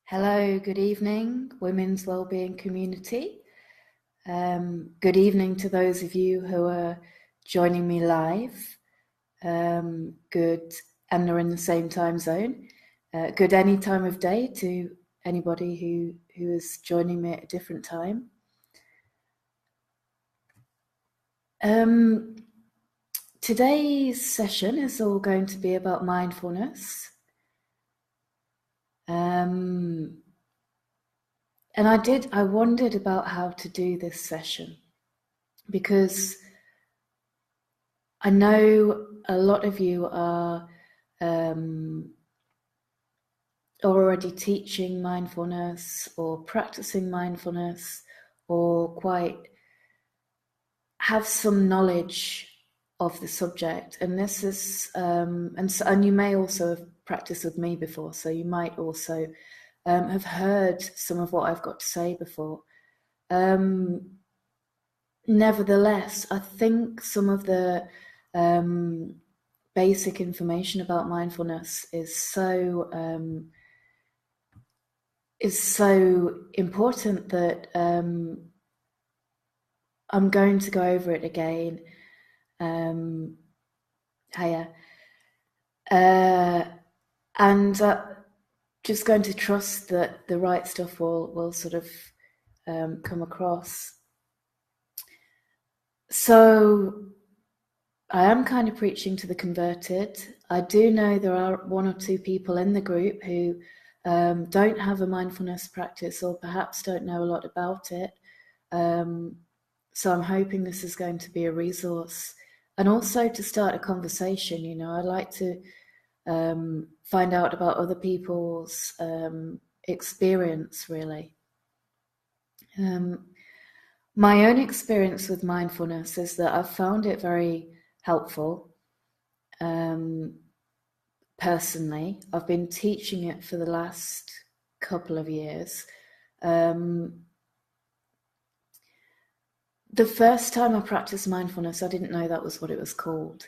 Hello, good evening, Women's Wellbeing Community. Good evening to those of you who are joining me live. Good, and are in the same time zone. Good any time of day to anybody who is joining me at a different time. Today's session is all going to be about mindfulness. And I wondered about how to do this session because I know a lot of you are already teaching mindfulness or practicing mindfulness or quite have some knowledge of the subject, and this is and you may also have practiced with me before, so you might also have heard some of what I've got to say before. Nevertheless, I think some of the basic information about mindfulness is so important that I'm going to go over it again. And just going to trust that the right stuff will sort of come across. So I am kind of preaching to the converted. I do know there are one or two people in the group who don't have a mindfulness practice or perhaps don't know a lot about it. So I'm hoping this is going to be a resource, and also to start a conversation. You know, I like to find out about other people's experience, really. My own experience with mindfulness is that I've found it very helpful. Personally, I've been teaching it for the last couple of years. The first time I practiced mindfulness, I didn't know that was what it was called.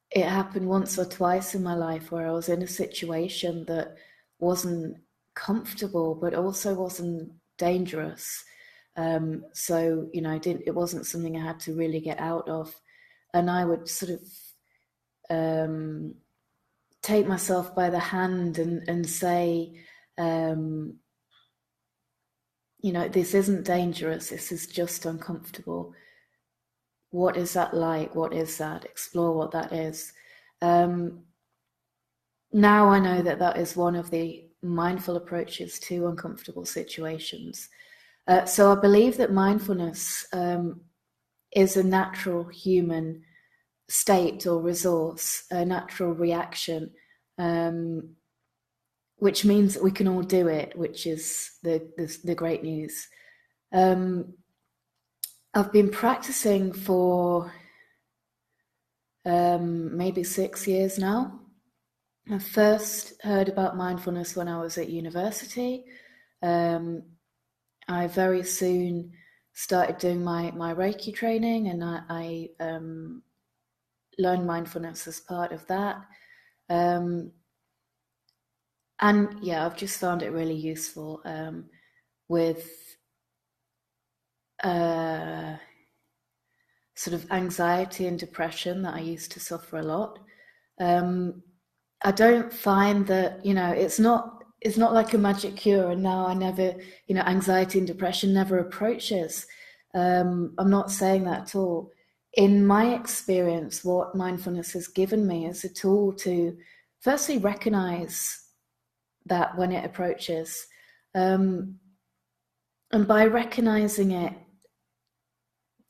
It happened once or twice in my life where I was in a situation that wasn't comfortable, but also wasn't dangerous. So, you know, it wasn't something I had to really get out of. And I would sort of take myself by the hand and say, you know, this isn't dangerous, this is just uncomfortable. What is that like? What is that? Explore what that is. Now I know that that is one of the mindful approaches to uncomfortable situations. So I believe that mindfulness is a natural human state or resource, a natural reaction, which means that we can all do it, which is the great news. I've been practicing for maybe 6 years now. I first heard about mindfulness when I was at university. I very soon started doing my Reiki training, and I learned mindfulness as part of that. And yeah, I've just found it really useful with sort of anxiety and depression that I used to suffer a lot. I don't find that, you know, it's not like a magic cure, and now I never, you know, anxiety and depression never approaches. I'm not saying that at all. In my experience, what mindfulness has given me is a tool to firstly recognize that when it approaches, and by recognizing it,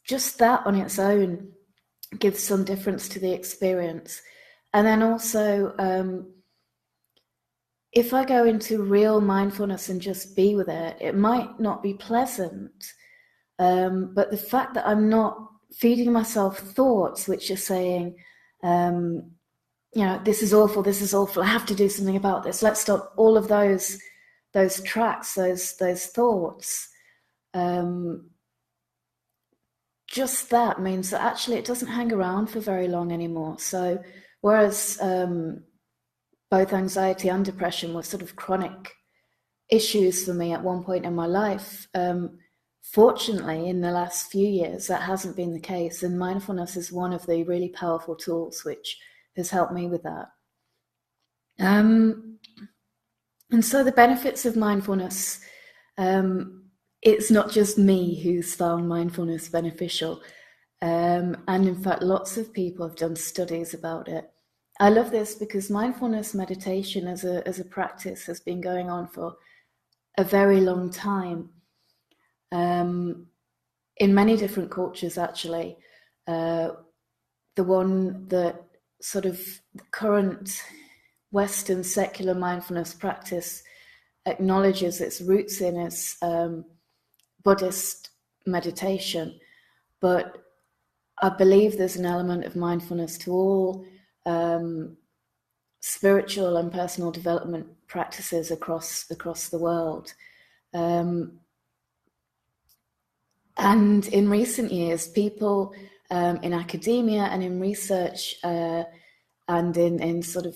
just that on its own gives some difference to the experience. And then also, if I go into real mindfulness and just be with it, it might not be pleasant. But the fact that I'm not feeding myself thoughts which are saying, you know, this is awful, I have to do something about this, let's stop, all of those tracks, those thoughts, just that means that actually it doesn't hang around for very long anymore. So whereas both anxiety and depression were sort of chronic issues for me at one point in my life. Fortunately, in the last few years, that hasn't been the case, and mindfulness is one of the really powerful tools which has helped me with that. And so the benefits of mindfulness, it's not just me who's found mindfulness beneficial. And in fact, lots of people have done studies about it. I love this because mindfulness meditation as a practice has been going on for a very long time. In many different cultures, actually. The one that sort of current Western secular mindfulness practice acknowledges its roots in is Buddhist meditation. But I believe there's an element of mindfulness to all spiritual and personal development practices across the world. And in recent years, people in academia and in research and in sort of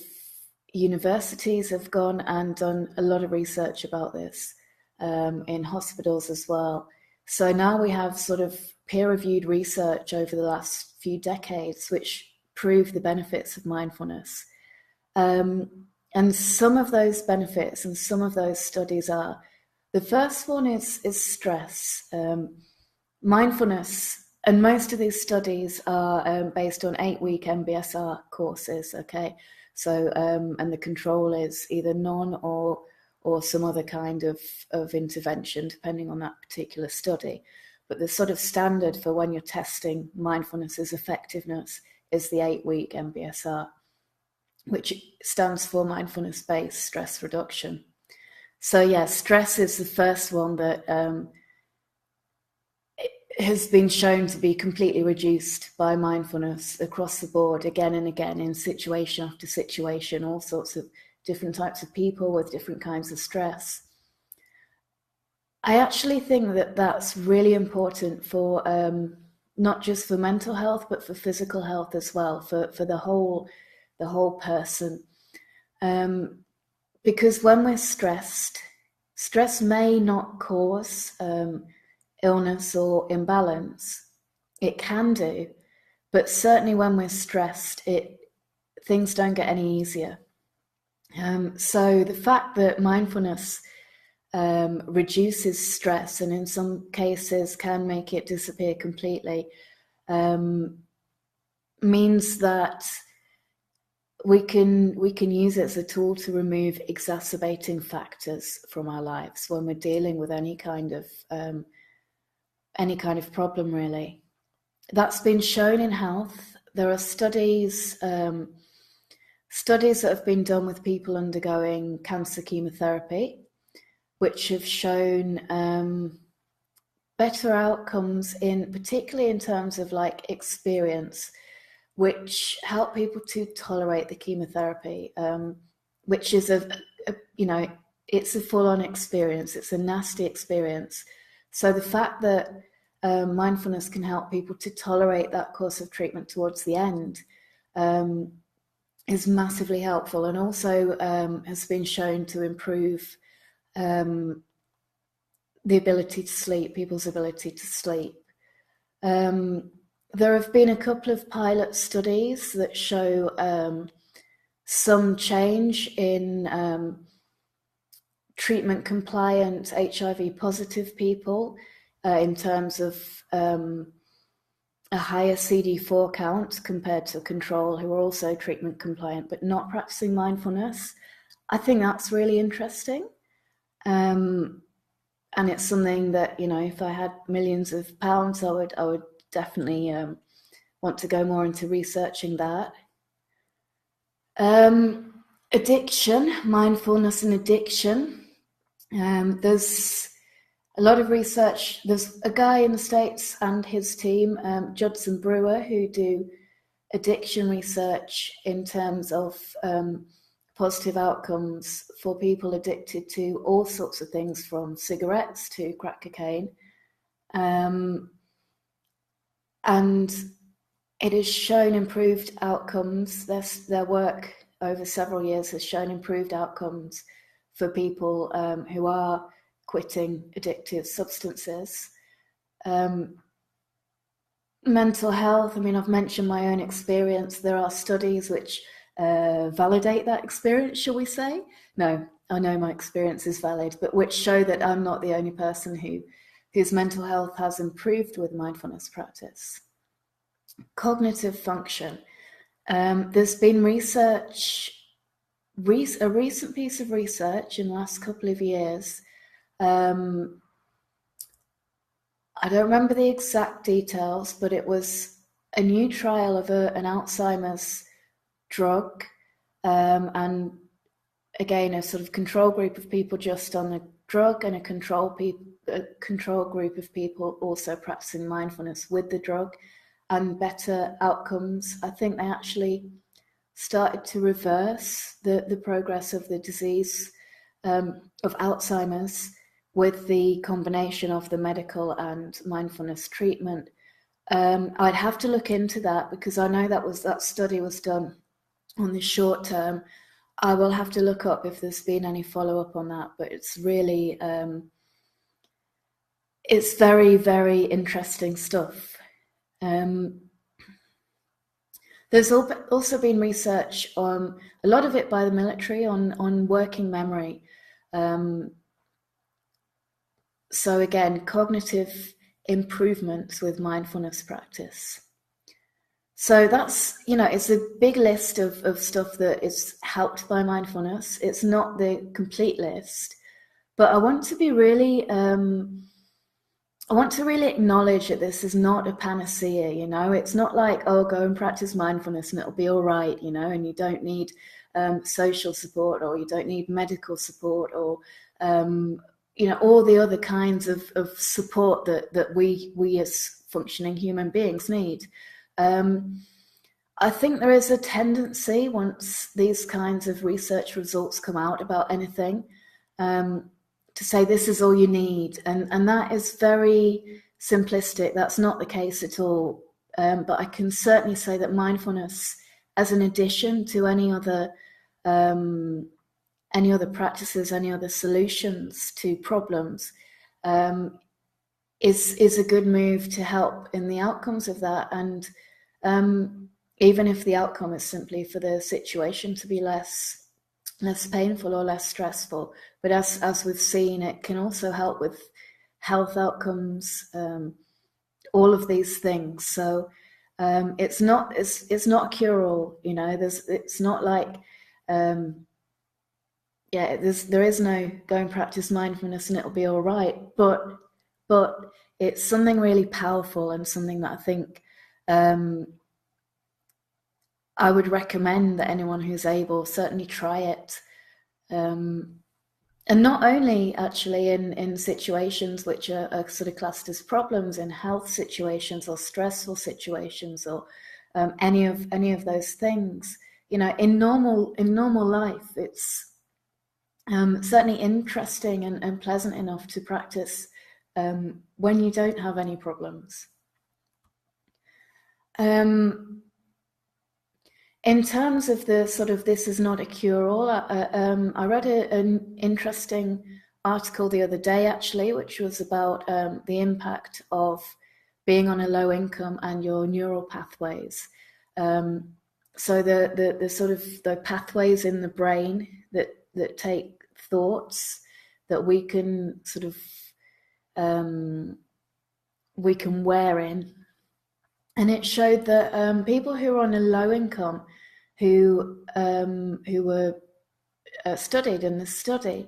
universities have gone and done a lot of research about this, in hospitals as well. So now we have sort of peer-reviewed research over the last few decades which prove the benefits of mindfulness. And some of those benefits and some of those studies are, the first one is stress. Mindfulness, and most of these studies are based on 8-week MBSR courses, okay? So, and the control is either none or some other kind of intervention, depending on that particular study. But the sort of standard for when you're testing mindfulness's effectiveness is the 8-week MBSR, which stands for mindfulness-based stress reduction. So yeah, stress is the first one that has been shown to be completely reduced by mindfulness across the board, again and again, in situation after situation, all sorts of different types of people with different kinds of stress. I actually think that that's really important for not just for mental health, but for physical health as well, for the whole person. Because when we're stressed, stress may not cause illness or imbalance. It can do, but certainly when we're stressed, things don't get any easier. So the fact that mindfulness reduces stress and in some cases can make it disappear completely means that we can use it as a tool to remove exacerbating factors from our lives when we're dealing with any kind of problem, really. That's been shown in health. There are studies that have been done with people undergoing cancer chemotherapy, which have shown better outcomes particularly in terms of like experience, which help people to tolerate the chemotherapy, which is it's a full-on experience. It's a nasty experience. So the fact that mindfulness can help people to tolerate that course of treatment towards the end is massively helpful, and also has been shown to improve the ability to sleep, people's ability to sleep. There have been a couple of pilot studies that show some change in treatment compliant HIV positive people in terms of a higher CD4 count compared to control who are also treatment compliant but not practicing mindfulness. I think that's really interesting. And it's something that, if I had millions of pounds, I would definitely want to go more into researching that. Addiction, mindfulness and addiction. There's a lot of research. There's a guy in the States and his team, Judson Brewer, who do addiction research in terms of positive outcomes for people addicted to all sorts of things, from cigarettes to crack cocaine. And it has shown improved outcomes. Their work over several years has shown improved outcomes for people who are quitting addictive substances. Mental health, I mean, I've mentioned my own experience. There are studies which validate that experience, shall we say? No, I know my experience is valid, but which show that I'm not the only person whose mental health has improved with mindfulness practice. Cognitive function. There's been research, a recent piece of research in the last couple of years. I don't remember the exact details, but it was a new trial of an Alzheimer's drug, and again, a sort of control group of people just on the drug, and a control group of people also practicing mindfulness with the drug, and better outcomes. I think they actually started to reverse the progress of the disease of Alzheimer's with the combination of the medical and mindfulness treatment. I'd have to look into that, because I know that study was done on the short term. I will have to look up if there's been any follow-up on that, but it's really, it's very, very interesting stuff. There's also been research on, a lot of it by the military, on working memory. So again, cognitive improvements with mindfulness practice. So that's, it's a big list of stuff that is helped by mindfulness. It's not the complete list, but I want to really acknowledge that this is not a panacea, It's not like, oh, go and practice mindfulness and it'll be all right, and you don't need social support, or you don't need medical support, or all the other kinds of support that we as functioning human beings need. I think there is a tendency, once these kinds of research results come out about anything, to say this is all you need, and that is very simplistic. That's not the case at all. But I can certainly say that mindfulness, as an addition to any other practices, any other solutions to problems, is a good move to help in the outcomes of that. And even if the outcome is simply for the situation to be less painful or less stressful, but as we've seen, it can also help with health outcomes, all of these things. So it's not a cure-all, it's not like there is no go and practice mindfulness and it'll be all right, but it's something really powerful, and something that I think I would recommend that anyone who's able certainly try it. And not only actually in situations which are sort of classed as problems, in health situations or stressful situations, or any of those things. In normal life, it's certainly interesting and pleasant enough to practice when you don't have any problems. In terms of the sort of this is not a cure-all, I read an interesting article the other day, actually, which was about the impact of being on a low income and your neural pathways. So the sort of the pathways in the brain that take thoughts that we can sort of we can wear in. And it showed that people who were on a low income, who were studied in the study,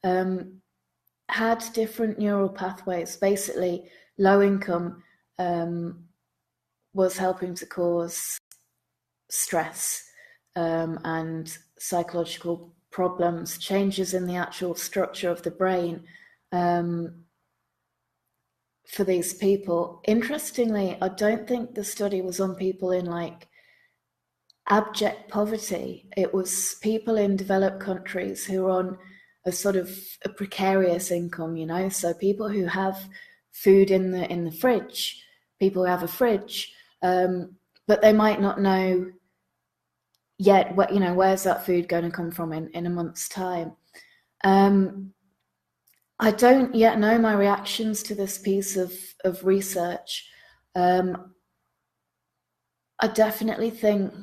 had different neural pathways. Basically, low income was helping to cause stress and psychological problems, changes in the actual structure of the brain. For these people. Interestingly, I don't think the study was on people in like abject poverty. It was people in developed countries who are on a sort of a precarious income, so people who have food in the fridge, people who have a fridge, but they might not know yet, where's that food going to come from in a month's time? I don't yet know my reactions to this piece of research. I definitely think,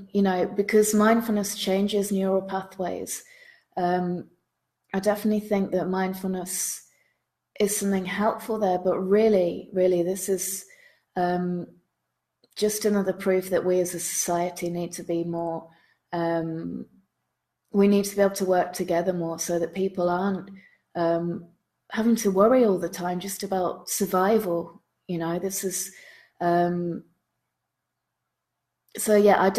because mindfulness changes neural pathways, I definitely think that mindfulness is something helpful there, but really, this is just another proof that we as a society need to be more, we need to be able to work together more so that people aren't having to worry all the time just about survival. This is, so yeah, I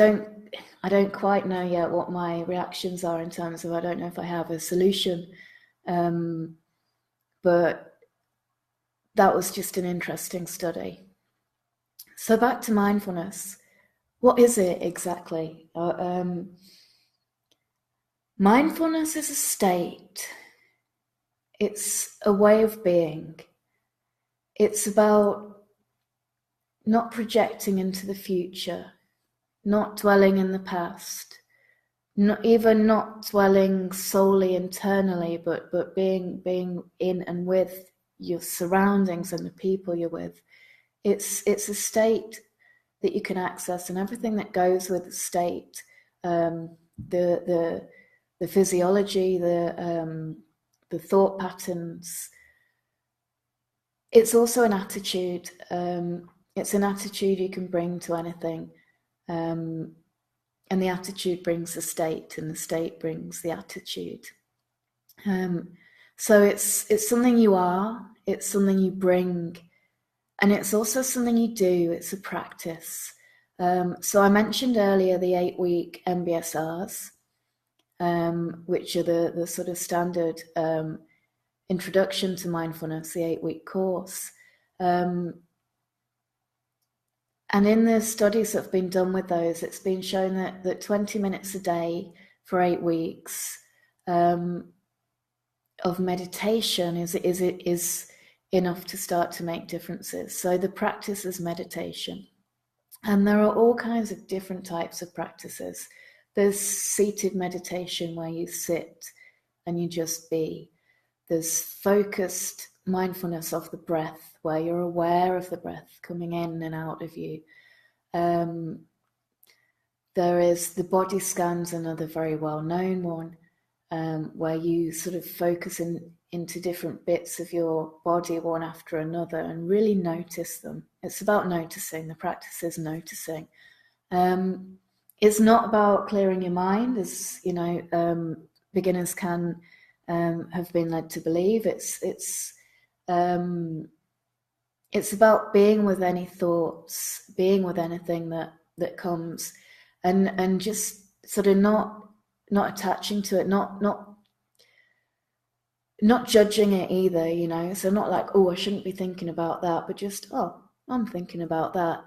don't quite know yet what my reactions are in terms of, I don't know if I have a solution, but that was just an interesting study. So back to mindfulness. What is it exactly? Mindfulness is a state. It's a way of being. It's about not projecting into the future, not dwelling in the past, not dwelling solely internally, but being in and with your surroundings and the people you're with. It's a state that you can access, and everything that goes with the state, the physiology, the thought patterns. It's also an attitude. It's an attitude you can bring to anything. And the attitude brings the state, and the state brings the attitude. So it's something you are, it's something you bring, and it's also something you do. It's a practice. So I mentioned earlier the 8-week MBSRs, which are the sort of standard introduction to mindfulness, the 8-week course. And in the studies that have been done with those, it's been shown that 20 minutes a day for 8 weeks of meditation is enough to start to make differences. So the practice is meditation. And there are all kinds of different types of practices. There's seated meditation where you sit and you just be. There's focused mindfulness of the breath where you're aware of the breath coming in and out of you. There is the body scans, another very well-known one, where you sort of focus into different bits of your body one after another and really notice them. It's about noticing. The practice is noticing. It's not about clearing your mind, as beginners can have been led to believe. It's about being with any thoughts, being with anything that comes, and just sort of not attaching to it, not judging it either, so not like, oh, I shouldn't be thinking about that, but just, oh, I'm thinking about that.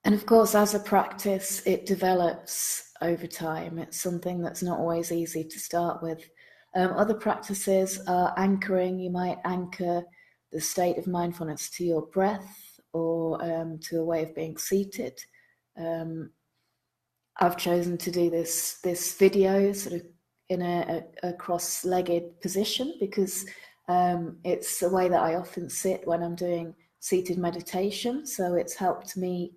And of course, as a practice, it develops over time. It's something that's not always easy to start with. Other practices are anchoring. You might anchor the state of mindfulness to your breath or to a way of being seated. I've chosen to do this video sort of in a cross-legged position because it's a way that I often sit when I'm doing seated meditation. So it's helped me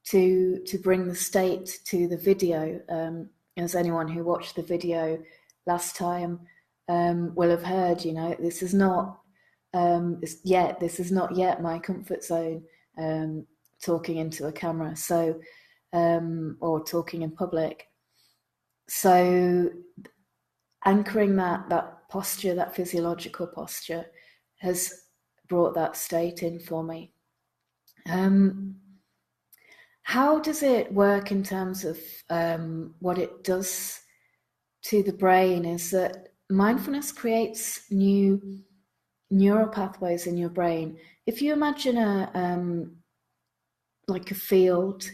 to bring the state to the video. As anyone who watched the video last time will have heard, this is not yet my comfort zone, talking into a camera, so or talking in public. So anchoring that posture, that physiological posture, has brought that state in for me. How does it work in terms of what it does to the brain is that mindfulness creates new neural pathways in your brain. If you imagine like a field,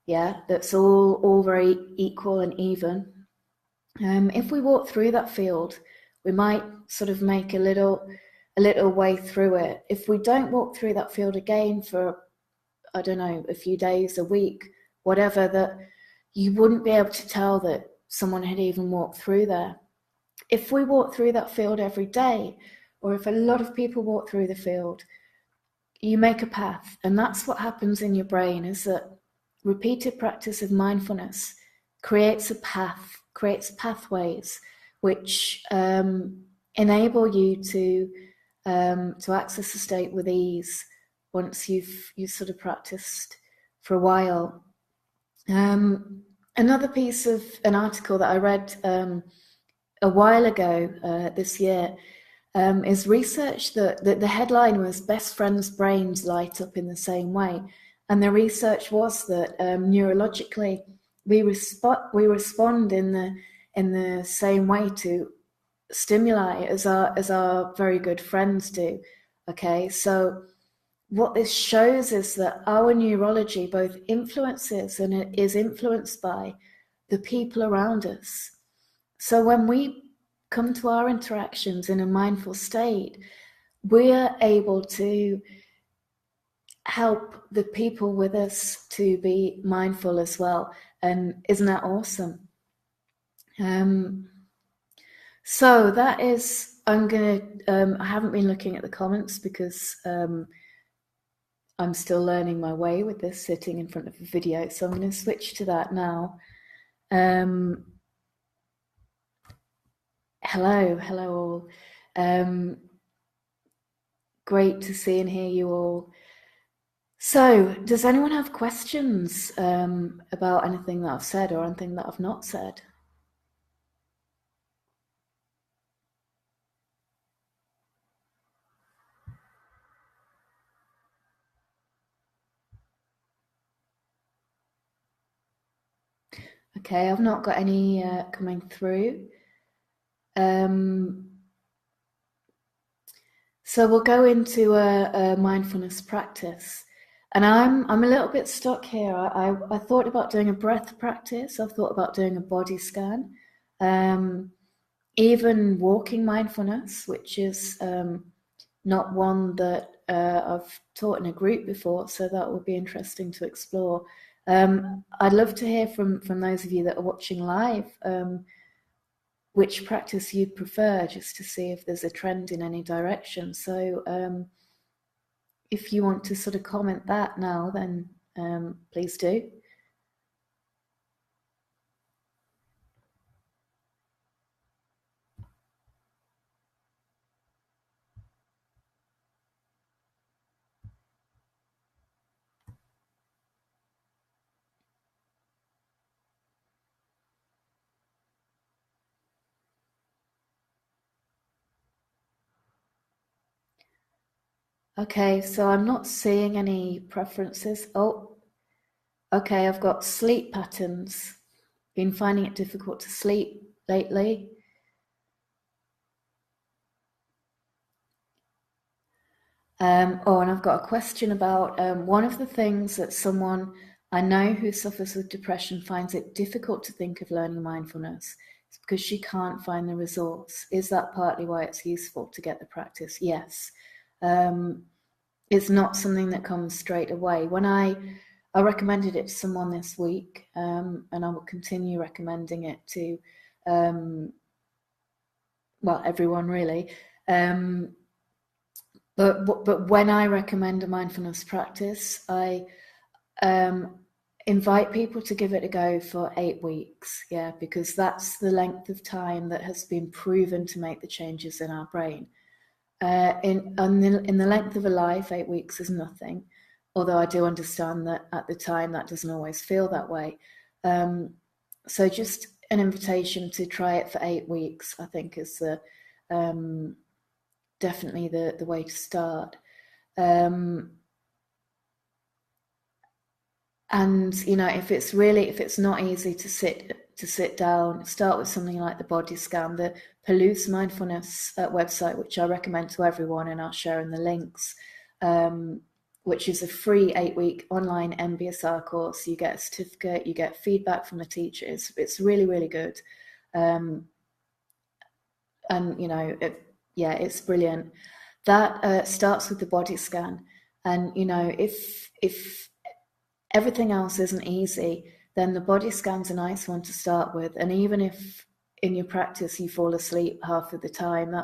that's all very equal and even. If we walk through that field, we might sort of make a little way through it. If we don't walk through that field again for, I don't know, a few days, a week, whatever, that you wouldn't be able to tell that someone had even walked through there. If we walk through that field every day, or if a lot of people walk through the field, you make a path. And that's what happens in your brain, is that repeated practice of mindfulness creates a path, creates pathways, which enable you to access the state with ease once you've sort of practiced for a while. Another piece of an article that I read a while ago this year is research that the headline was "Best Friends' Brains Light Up in the Same Way," and the research was that neurologically we respond in the same way to stimuli as our very good friends do. Okay, so what this shows is that our neurology both influences and it is influenced by the people around us. So when we come to our interactions in a mindful state, we're able to help the people with us to be mindful as well. And isn't that awesome? So that is, I haven't been looking at the comments because I'm still learning my way with this sitting in front of a video. So I'm going to switch to that now. Hello all. Great to see and hear you all. So does anyone have questions about anything that I've said or anything that I've not said? Okay, I've not got any coming through. So we'll go into a mindfulness practice. And I'm a little bit stuck here. I thought about doing a breath practice. I've thought about doing a body scan. Even walking mindfulness, which is not one that I've taught in a group before, so that would be interesting to explore. I'd love to hear from those of you that are watching live which practice you'd prefer, just to see if there's a trend in any direction. So if you want to sort of comment that now, then please do. Okay, so I'm not seeing any preferences. Oh, okay, I've got sleep patterns. Been finding it difficult to sleep lately. And I've got a question about one of the things that someone I know who suffers with depression finds it difficult to think of learning mindfulness. It's because she can't find the resource. Is that partly why it's useful to get the practice? Yes. It's not something that comes straight away. When I recommended it to someone this week, and I will continue recommending it to, everyone really. But when I recommend a mindfulness practice, I invite people to give it a go for 8 weeks, because that's the length of time that has been proven to make the changes in our brain. In the length of a life, 8 weeks is nothing, although I do understand that at the time that doesn't always feel that way. So just an invitation to try it for 8 weeks, I think, is the definitely the way to start. And if it's not easy to sit down, start with something like the body scan, the Palouse Mindfulness website, which I recommend to everyone, and I'll share in the links, which is a free 8-week online MBSR course. You get a certificate, you get feedback from the teacher. It's really, really good. And it's brilliant. That starts with the body scan. And if everything else isn't easy, then the body scan's a nice one to start with. And even if in your practice you fall asleep half of the time,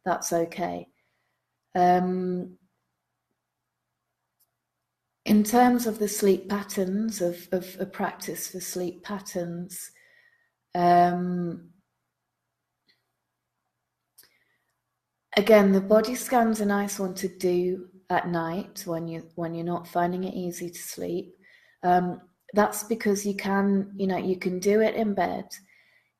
that's okay. In terms of the sleep patterns, of a practice for sleep patterns, again, the body scan's a nice one to do at night when you're not finding it easy to sleep. That's because you can do it in bed.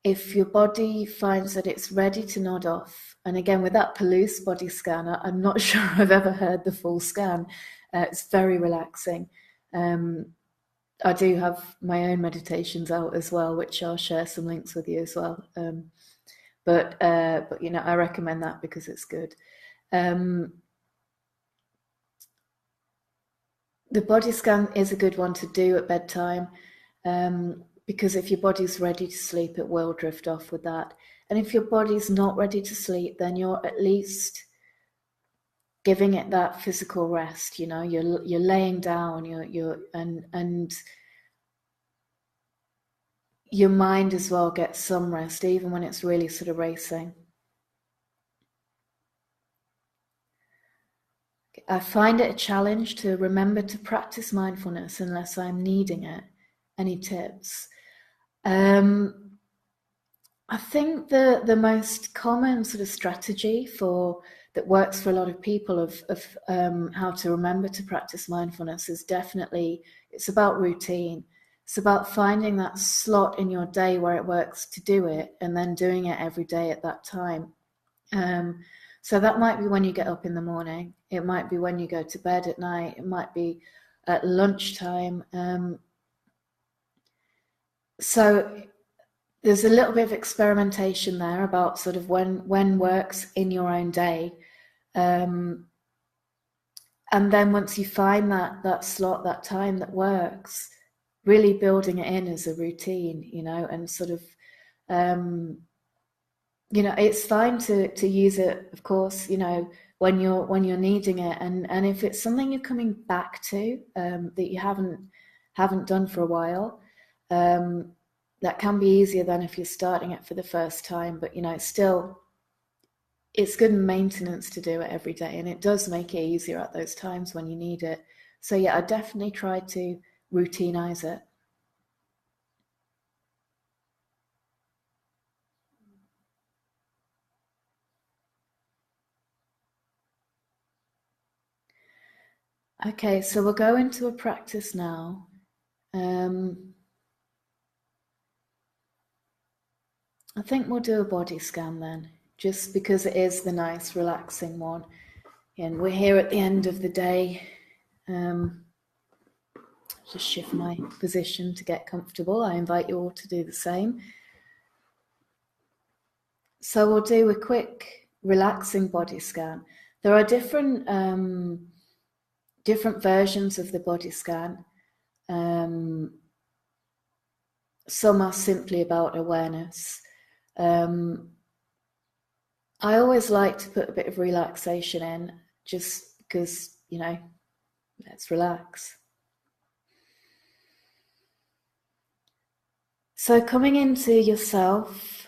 If your body finds that it's ready to nod off, and again, with that Palouse body scan, I'm not sure I've ever heard the full scan. It's very relaxing. I do have my own meditations out as well, which I'll share some links with you as well. But I recommend that because it's good. The body scan is a good one to do at bedtime, because if your body's ready to sleep, it will drift off with that. And if your body's not ready to sleep, then you're at least giving it that physical rest. You're laying down, and your mind as well gets some rest, even when it's really sort of racing. I find it a challenge to remember to practice mindfulness unless I'm needing it. Any tips? I think the most common sort of strategy that works for a lot of people of how to remember to practice mindfulness is definitely, it's about routine. It's about finding that slot in your day where it works to do it, and then doing it every day at that time. So that might be when you get up in the morning. It might be when you go to bed at night. It might be at lunchtime. So there's a little bit of experimentation there about sort of when works in your own day. And then once you find that slot, that time that works, really building it in as a routine, and sort of, it's fine to use it, of course, when you're needing it. And if it's something you're coming back to, that you haven't done for a while, that can be easier than if you're starting it for the first time. But still, it's good maintenance to do it every day, and it does make it easier at those times when you need it. So yeah, I definitely try to routinize it. Okay, so we'll go into a practice now. I think we'll do a body scan then, just because it is the nice, relaxing one. And we're here at the end of the day. Just shift my position to get comfortable. I invite you all to do the same. So we'll do a quick, relaxing body scan. There are different versions of the body scan. Some are simply about awareness. I always like to put a bit of relaxation in, just because, let's relax. So coming into yourself,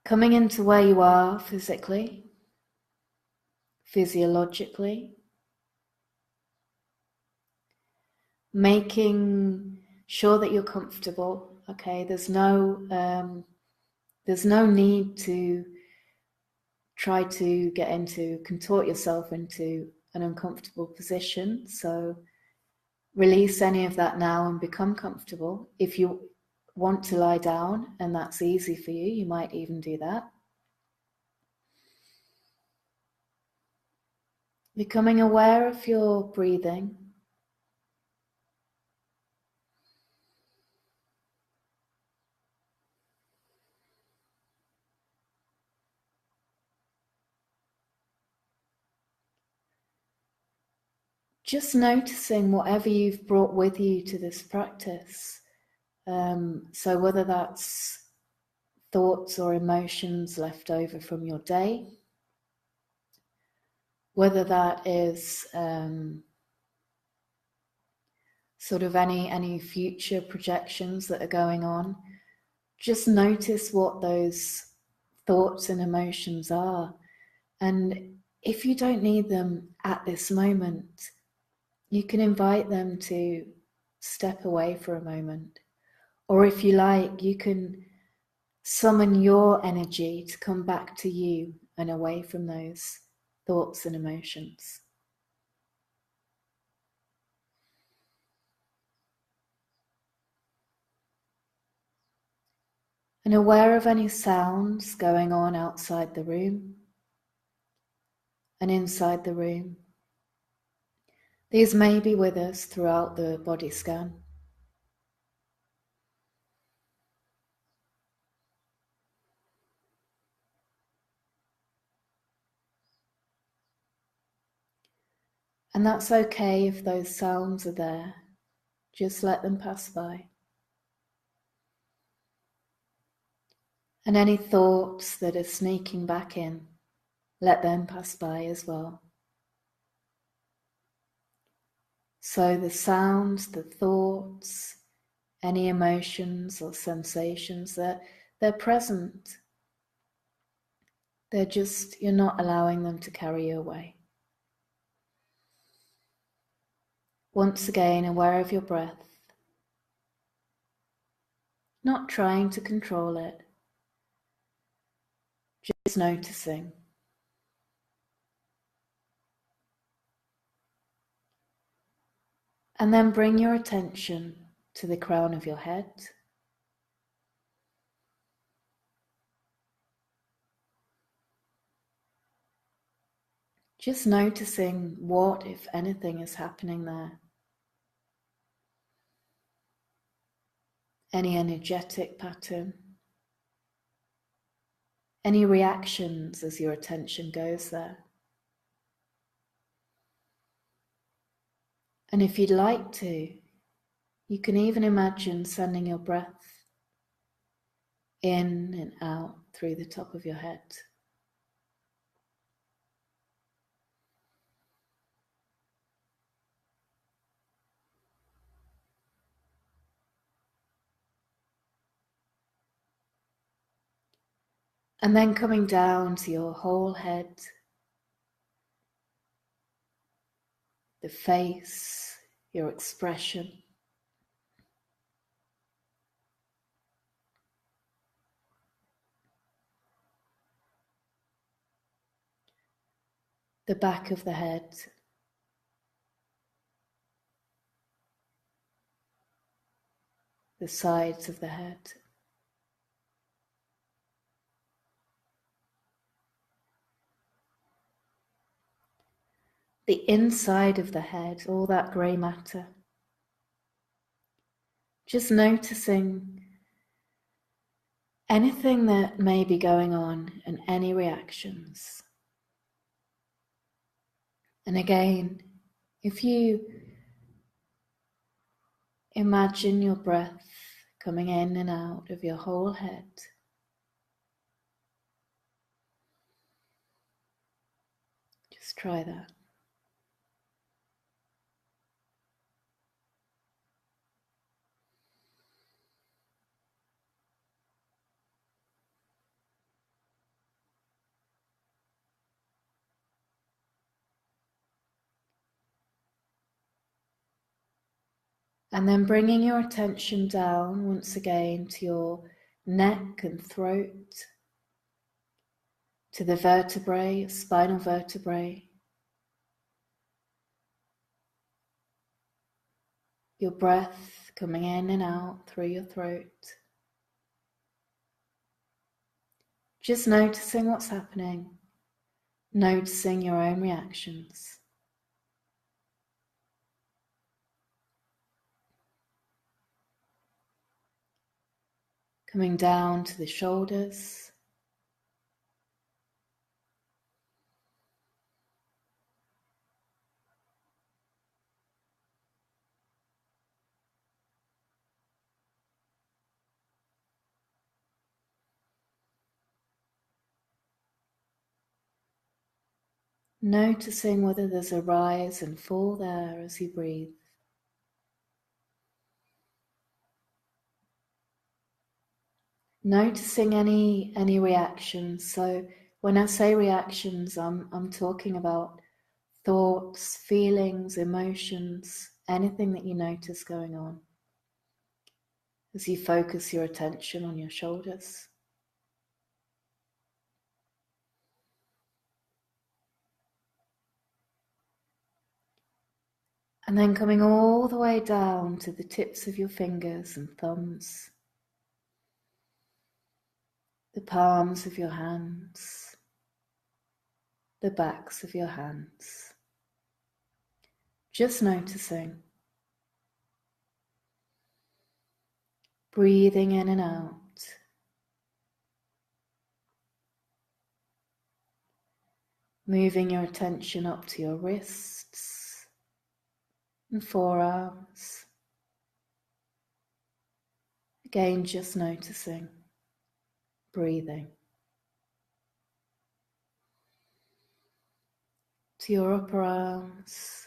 coming into where you are physically, physiologically, making sure that you're comfortable. Okay, there's no need to try to contort yourself into an uncomfortable position. So release any of that now and become comfortable. If you want to lie down and that's easy for you, you might even do that. Becoming aware of your breathing. Just noticing whatever you've brought with you to this practice. So whether that's thoughts or emotions left over from your day, whether that is sort of any future projections that are going on. Just notice what those thoughts and emotions are. And if you don't need them at this moment, you can invite them to step away for a moment. Or if you like, you can summon your energy to come back to you and away from those thoughts and emotions. And aware of any sounds going on outside the room and inside the room. These may be with us throughout the body scan. And that's okay if those sounds are there. Just let them pass by. And any thoughts that are sneaking back in, let them pass by as well. So the sounds, the thoughts, any emotions or sensations, they're present. They're just, you're not allowing them to carry you away. Once again, aware of your breath, not trying to control it, just noticing. And then bring your attention to the crown of your head. Just noticing what, if anything, is happening there. Any energetic pattern, any reactions as your attention goes there. And if you'd like to, you can even imagine sending your breath in and out through the top of your head. And then coming down to your whole head, the face, your expression. The back of the head. The sides of the head. The inside of the head, all that grey matter. Just noticing anything that may be going on and any reactions. And again, if you imagine your breath coming in and out of your whole head, just try that. And then bringing your attention down once again to your neck and throat, to the vertebrae, spinal vertebrae, your breath coming in and out through your throat. Just noticing what's happening, noticing your own reactions. Coming down to the shoulders. Noticing whether there's a rise and fall there as you breathe. Noticing any reactions. So when I say reactions, I'm talking about thoughts, feelings, emotions, anything that you notice going on as you focus your attention on your shoulders. And then coming all the way down to the tips of your fingers and thumbs, the palms of your hands, the backs of your hands. Just noticing, breathing in and out. Moving your attention up to your wrists and forearms. Again, just noticing, breathing. To your upper arms.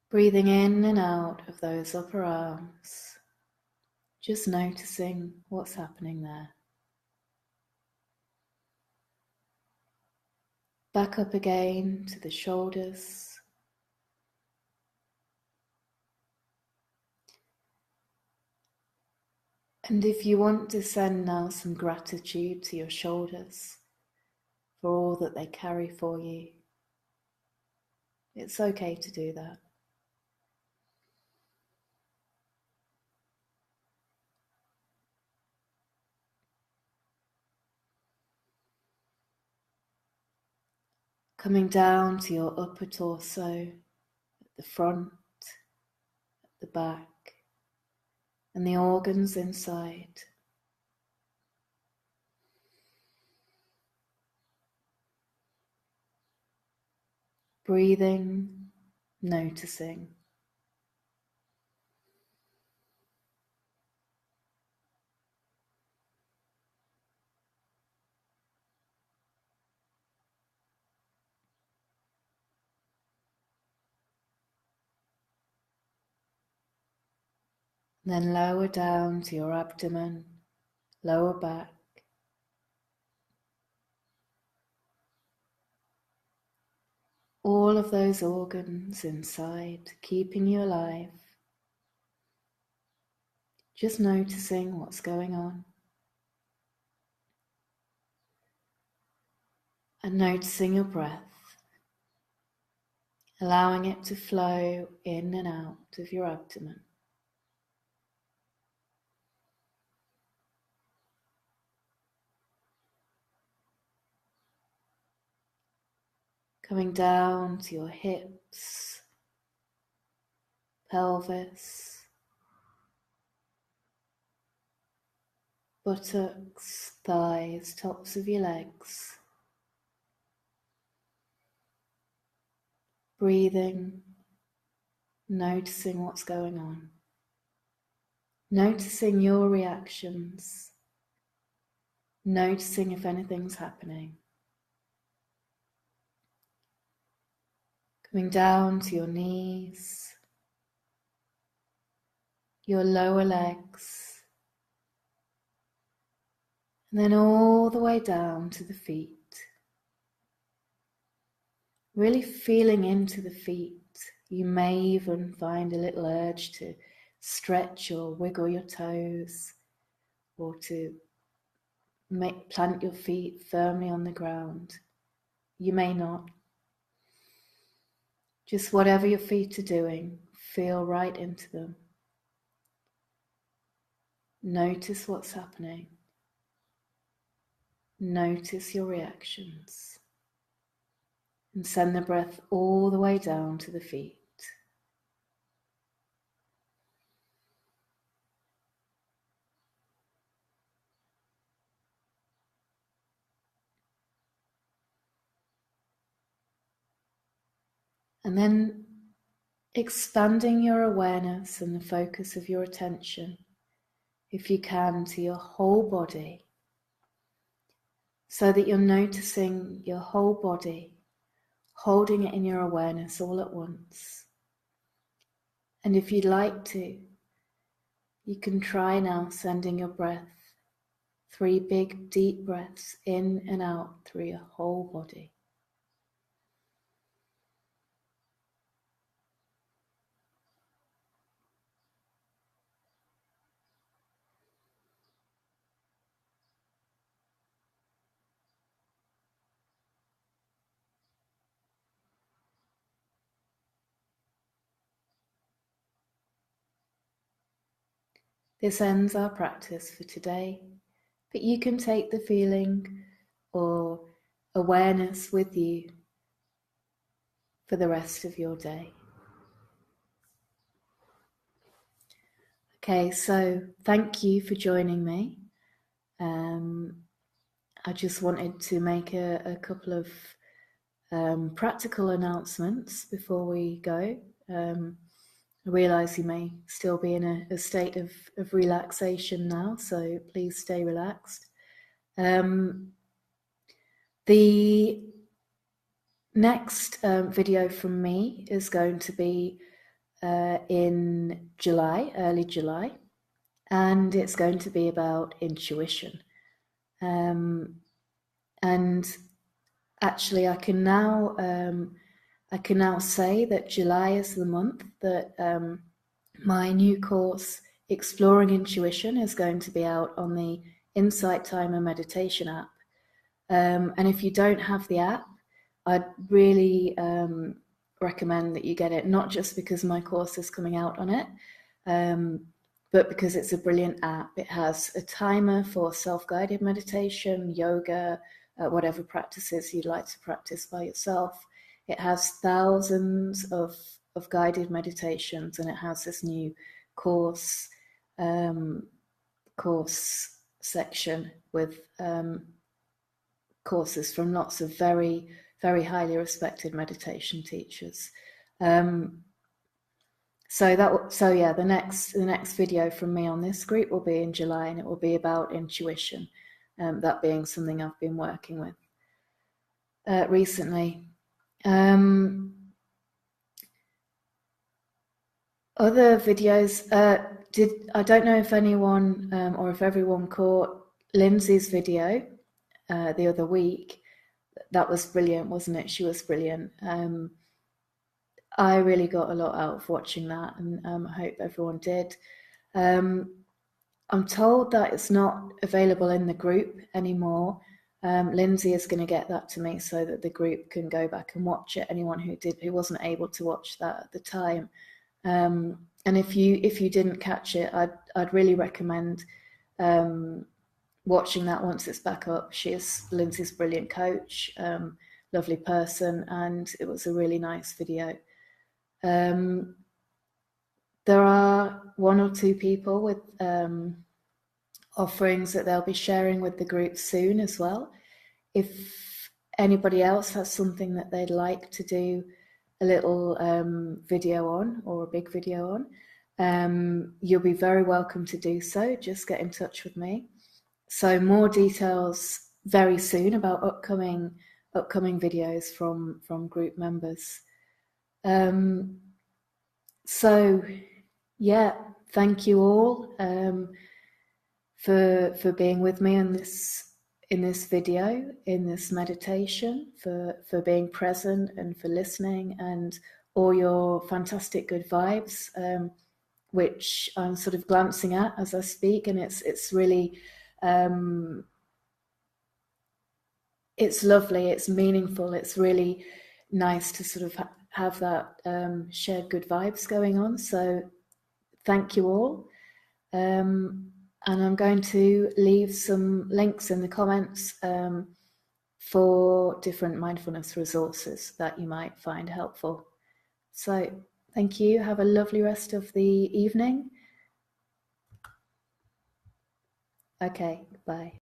Breathing in and out of those upper arms. Just noticing what's happening there. Back up again to the shoulders. And if you want to send now some gratitude to your shoulders for all that they carry for you, it's okay to do that. Coming down to your upper torso, at the front, at the back, and the organs inside. Breathing, noticing. Then lower down to your abdomen, lower back. All of those organs inside, keeping you alive. Just noticing what's going on. And noticing your breath, allowing it to flow in and out of your abdomen. Coming down to your hips, pelvis, buttocks, thighs, tops of your legs. Breathing, noticing what's going on. Noticing your reactions. Noticing if anything's happening. Coming down to your knees, your lower legs, and then all the way down to the feet. Really feeling into the feet. You may even find a little urge to stretch or wiggle your toes, or to plant your feet firmly on the ground. You may not. Just whatever your feet are doing, feel right into them. Notice what's happening. Notice your reactions. And send the breath all the way down to the feet. And then expanding your awareness and the focus of your attention, if you can, to your whole body. so that you're noticing your whole body, holding it in your awareness all at once. And if you'd like to, you can try now sending your breath, 3 big deep breaths in and out through your whole body. This ends our practice for today, but you can take the feeling or awareness with you for the rest of your day. Okay, so thank you for joining me. I just wanted to make a couple of practical announcements before we go. I realise you may still be in a state of relaxation now, so please stay relaxed. The next video from me is going to be in July, early July, and it's going to be about intuition. And actually, I can now say that July is the month that my new course, Exploring Intuition, is going to be out on the Insight Timer Meditation app. And if you don't have the app, I'd really recommend that you get it, not just because my course is coming out on it, but because it's a brilliant app. It has a timer for self-guided meditation, yoga, whatever practices you'd like to practice by yourself. It has thousands of guided meditations, and it has this new course section with courses from lots of very, very highly respected meditation teachers. The next video from me on this group will be in July, and it will be about intuition, that being something I've been working with recently. Other videos, I don't know if anyone or if everyone caught Lindsay's video the other week. That was brilliant, wasn't it? She was brilliant. I really got a lot out of watching that, and I hope everyone did. I'm told that it's not available in the group anymore. Lindsay is going to get that to me so that the group can go back and watch it. Anyone who wasn't able to watch that at the time. And if you didn't catch it, I'd really recommend watching that once it's back up. Lindsay's brilliant coach, lovely person, and it was a really nice video. There are 1 or 2 people with offerings that they'll be sharing with the group soon as well. If anybody else has something that they'd like to do a little video on, or a big video on, you'll be very welcome to do so. Just get in touch with me. So more details very soon about upcoming videos from group members. So yeah, thank you all for being with me in this video, in this meditation, for being present and for listening, and all your fantastic good vibes, which I'm sort of glancing at as I speak, and it's really it's lovely, it's meaningful, it's really nice to sort of have that shared good vibes going on. So thank you all. And I'm going to leave some links in the comments for different mindfulness resources that you might find helpful. So thank you. Have a lovely rest of the evening. Okay, bye.